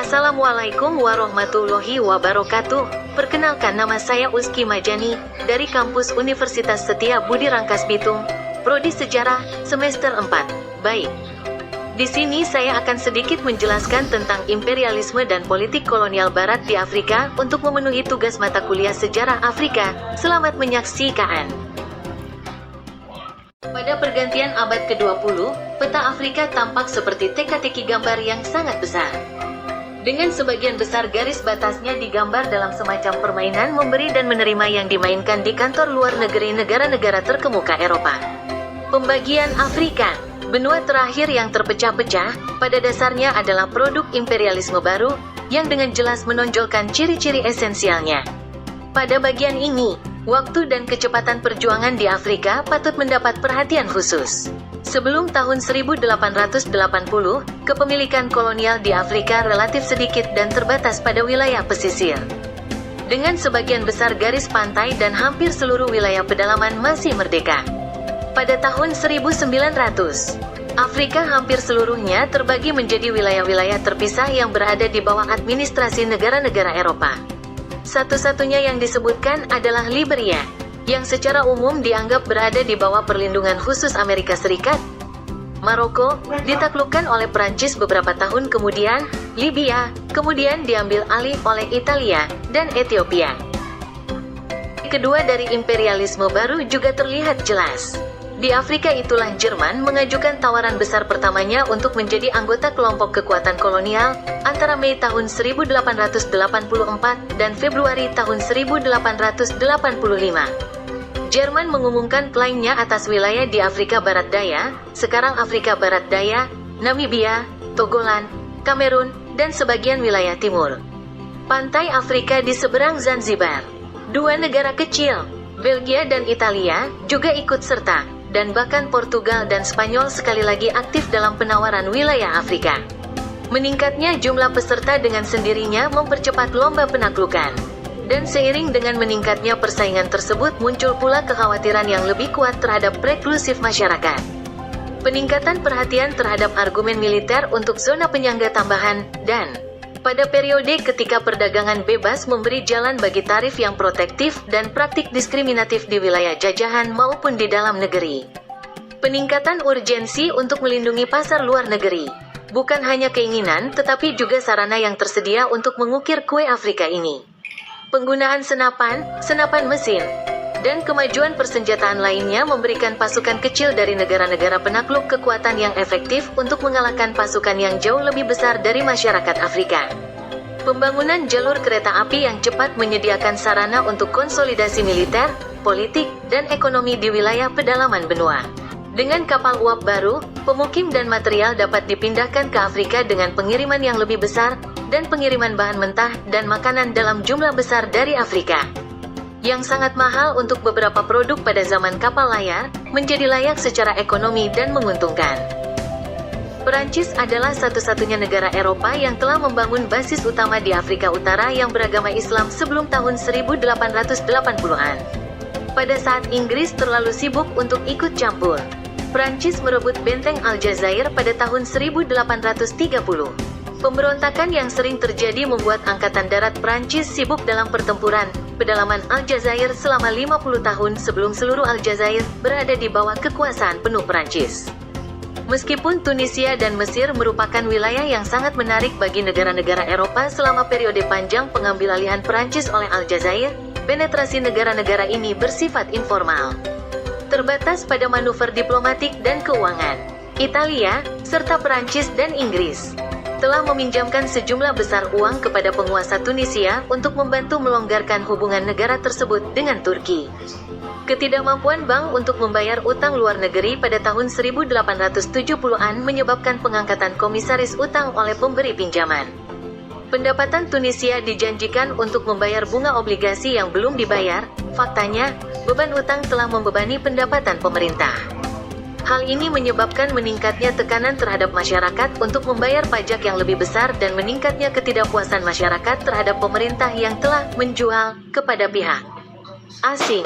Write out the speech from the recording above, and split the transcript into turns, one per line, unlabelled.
Assalamualaikum warahmatullahi wabarakatuh. Perkenalkan, nama saya Uski Majani, dari kampus Universitas Setia Budi Rangkas Bitung, Prodi Sejarah, semester 4. Baik. Di sini saya akan sedikit menjelaskan tentang imperialisme dan politik kolonial Barat di Afrika untuk memenuhi tugas mata kuliah Sejarah Afrika. Selamat menyaksikan. Pada pergantian abad ke-20, peta Afrika tampak seperti teka-teki gambar yang sangat besar. Dengan sebagian besar garis batasnya digambar dalam semacam permainan memberi dan menerima yang dimainkan di kantor luar negeri negara-negara terkemuka Eropa. Pembagian Afrika, benua terakhir yang terpecah-pecah, pada dasarnya adalah produk imperialisme baru, yang dengan jelas menonjolkan ciri-ciri esensialnya. Pada bagian ini, waktu dan kecepatan perjuangan di Afrika patut mendapat perhatian khusus. Sebelum tahun 1880, kepemilikan kolonial di Afrika relatif sedikit dan terbatas pada wilayah pesisir. Dengan sebagian besar garis pantai dan hampir seluruh wilayah pedalaman masih merdeka. Pada tahun 1900, Afrika hampir seluruhnya terbagi menjadi wilayah-wilayah terpisah yang berada di bawah administrasi negara-negara Eropa. Satu-satunya yang disebutkan adalah Liberia, yang secara umum dianggap berada di bawah perlindungan khusus Amerika Serikat. Maroko ditaklukkan oleh Prancis beberapa tahun kemudian, Libya kemudian diambil alih oleh Italia dan Ethiopia. Kedua dari imperialisme baru juga terlihat jelas. Di Afrika itulah Jerman mengajukan tawaran besar pertamanya untuk menjadi anggota kelompok kekuatan kolonial antara Mei tahun 1884 dan Februari tahun 1885. Jerman mengumumkan klaimnya atas wilayah di Afrika Barat Daya, sekarang Afrika Barat Daya, Namibia, Togoland, Kamerun, dan sebagian wilayah timur. Pantai Afrika di seberang Zanzibar. Dua negara kecil, Belgia dan Italia, juga ikut serta, dan bahkan Portugal dan Spanyol sekali lagi aktif dalam penawaran wilayah Afrika. Meningkatnya jumlah peserta dengan sendirinya mempercepat lomba penaklukan. Dan seiring dengan meningkatnya persaingan tersebut muncul pula kekhawatiran yang lebih kuat terhadap reklusif masyarakat. Peningkatan perhatian terhadap argumen militer untuk zona penyangga tambahan, dan pada periode ketika perdagangan bebas memberi jalan bagi tarif yang protektif dan praktik diskriminatif di wilayah jajahan maupun di dalam negeri. Peningkatan urgensi untuk melindungi pasar luar negeri. Bukan hanya keinginan tetapi juga sarana yang tersedia untuk mengukir kue Afrika ini. Penggunaan senapan mesin, dan kemajuan persenjataan lainnya memberikan pasukan kecil dari negara-negara penakluk kekuatan yang efektif untuk mengalahkan pasukan yang jauh lebih besar dari masyarakat Afrika. Pembangunan jalur kereta api yang cepat menyediakan sarana untuk konsolidasi militer, politik, dan ekonomi di wilayah pedalaman benua. Dengan kapal uap baru, pemukim dan material dapat dipindahkan ke Afrika dengan pengiriman yang lebih besar, dan pengiriman bahan mentah dan makanan dalam jumlah besar dari Afrika. Yang sangat mahal untuk beberapa produk pada zaman kapal layar, menjadi layak secara ekonomi dan menguntungkan. Perancis adalah satu-satunya negara Eropa yang telah membangun basis utama di Afrika Utara yang beragama Islam sebelum tahun 1880-an. Pada saat Inggris terlalu sibuk untuk ikut campur, Perancis merebut benteng Aljazair pada tahun 1830. Pemberontakan yang sering terjadi membuat Angkatan Darat Prancis sibuk dalam pertempuran pedalaman Aljazair selama 50 tahun sebelum seluruh Aljazair berada di bawah kekuasaan penuh Prancis. Meskipun Tunisia dan Mesir merupakan wilayah yang sangat menarik bagi negara-negara Eropa selama periode panjang pengambilalihan Prancis oleh Aljazair, penetrasi negara-negara ini bersifat informal. Terbatas pada manuver diplomatik dan keuangan. Italia, serta Prancis dan Inggris telah meminjamkan sejumlah besar uang kepada penguasa Tunisia untuk membantu melonggarkan hubungan negara tersebut dengan Turki. Ketidakmampuan bank untuk membayar utang luar negeri pada tahun 1870-an menyebabkan pengangkatan komisaris utang oleh pemberi pinjaman. Pendapatan Tunisia dijanjikan untuk membayar bunga obligasi yang belum dibayar, faktanya, beban utang telah membebani pendapatan pemerintah. Hal ini menyebabkan meningkatnya tekanan terhadap masyarakat untuk membayar pajak yang lebih besar dan meningkatnya ketidakpuasan masyarakat terhadap pemerintah yang telah menjual kepada pihak asing.